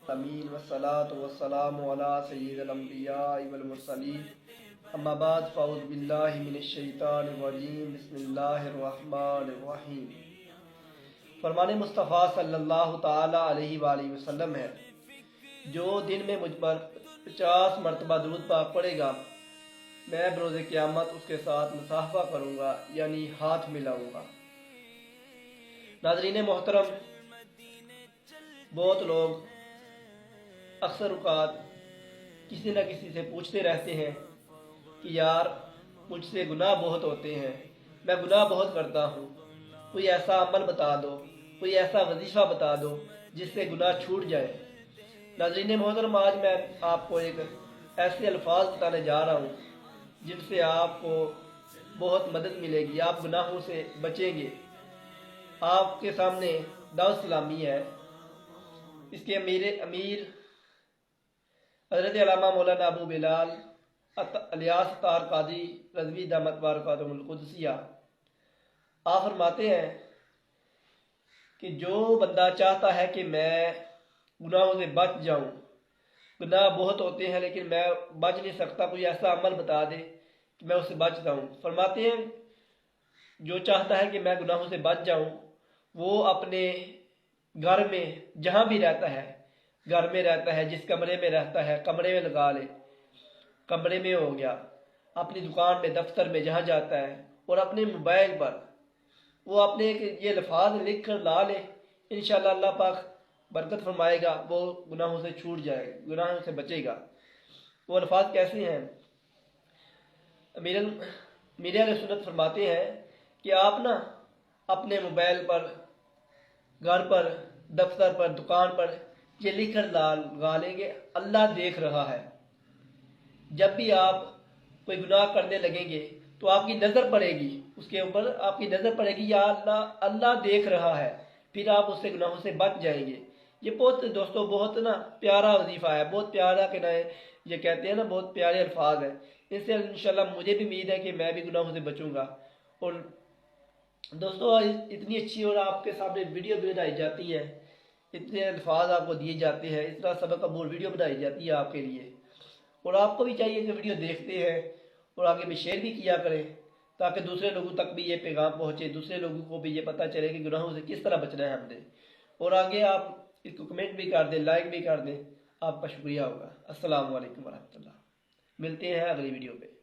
امین والصلاة والسلام علی سید الانبیاء والمرسلین اما بعد فاعوذ باللہ من الشیطان الرجیم بسم اللہ الرحمن الرحیم۔ فرمان مصطفیٰ صلی اللہ تعالی علیہ وآلہ وسلم ہے، جو دن میں مجھ پر 50 مرتبہ درود پاک پڑھے گا میں بروز قیامت اس کے ساتھ مصافحہ کروں گا، یعنی ہاتھ ملاؤں گا۔ ناظرین محترم، بہت لوگ اکثر اوقات کسی نہ کسی سے پوچھتے رہتے ہیں کہ یار مجھ سے گناہ بہت ہوتے ہیں، میں گناہ بہت کرتا ہوں، کوئی ایسا عمل بتا دو، کوئی ایسا وظیفہ بتا دو جس سے گناہ چھوٹ جائے۔ ناظرین محترم، آج میں آپ کو ایک ایسے الفاظ بتانے جا رہا ہوں جن سے آپ کو بہت مدد ملے گی، آپ گناہوں سے بچیں گے۔ آپ کے سامنے دعوت اسلامی ہے، اس کے امیر حضرت علامہ مولانا ابو بلال الیاس طاہر قادری رضوی دامت بارکاتہم القدسیہ۔ آپ فرماتے ہیں کہ جو بندہ چاہتا ہے کہ میں گناہوں سے بچ جاؤں، گناہ بہت ہوتے ہیں لیکن میں بچ نہیں سکتا، کوئی ایسا عمل بتا دے کہ میں اس سے بچ جاؤں۔ فرماتے ہیں جو چاہتا ہے کہ میں گناہوں سے بچ جاؤں، وہ اپنے گھر میں جہاں بھی رہتا ہے، گھر میں رہتا ہے، جس کمرے میں رہتا ہے کمرے میں لگا لے، کمرے میں ہو گیا، اپنی دکان میں، دفتر میں، جہاں جاتا ہے، اور اپنے موبائل پر وہ اپنے یہ الفاظ لکھ کر لا لے، انشاءاللہ اللہ پاک برکت فرمائے گا، وہ گناہوں سے چھوٹ جائے گا، گناہوں سے بچے گا۔ وہ الفاظ کیسے ہیں؟ امیر اہل سنت فرماتے ہیں کہ آپ نا اپنے موبائل پر، گھر پر، دفتر پر، دکان پر یہ لکھ کر لگا لیں گے، اللہ دیکھ رہا ہے۔ جب بھی آپ کوئی گناہ کرنے لگیں گے تو آپ کی نظر پڑے گی اس کے اوپر، آپ کی نظر پڑے گی، یا اللہ دیکھ رہا ہے، پھر آپ اس سے گناہوں سے بچ جائیں گے۔ یہ بہت دوستو بہت نا پیارا وظیفہ ہے، بہت پیارا کہ یہ کہتے ہیں نا بہت پیارے الفاظ ہیں۔ اس سے انشاءاللہ مجھے بھی امید ہے کہ میں بھی گناہوں سے بچوں گا۔ اور دوستو اتنی اچھی اور آپ کے سامنے ویڈیو بھی بنائی جاتی ہے، اتنے الفاظ آپ کو دیے جاتے ہیں، اس طرح سبق امور ویڈیو بنائی جاتی ہے آپ کے لیے، اور آپ کو بھی چاہیے کہ ویڈیو دیکھتے ہیں اور آگے بھی شیئر بھی کیا کریں تاکہ دوسرے لوگوں تک بھی یہ پیغام پہنچے، دوسرے لوگوں کو بھی یہ پتہ چلے کہ گناہوں سے کس طرح بچنا ہے ہم نے۔ اور آگے آپ اس کو کمنٹ بھی کر دیں، لائک بھی کر دیں، آپ کا شکریہ ہوگا۔ السلام علیکم ورحمۃ اللہ، ملتے ہیں اگلی ویڈیو پہ۔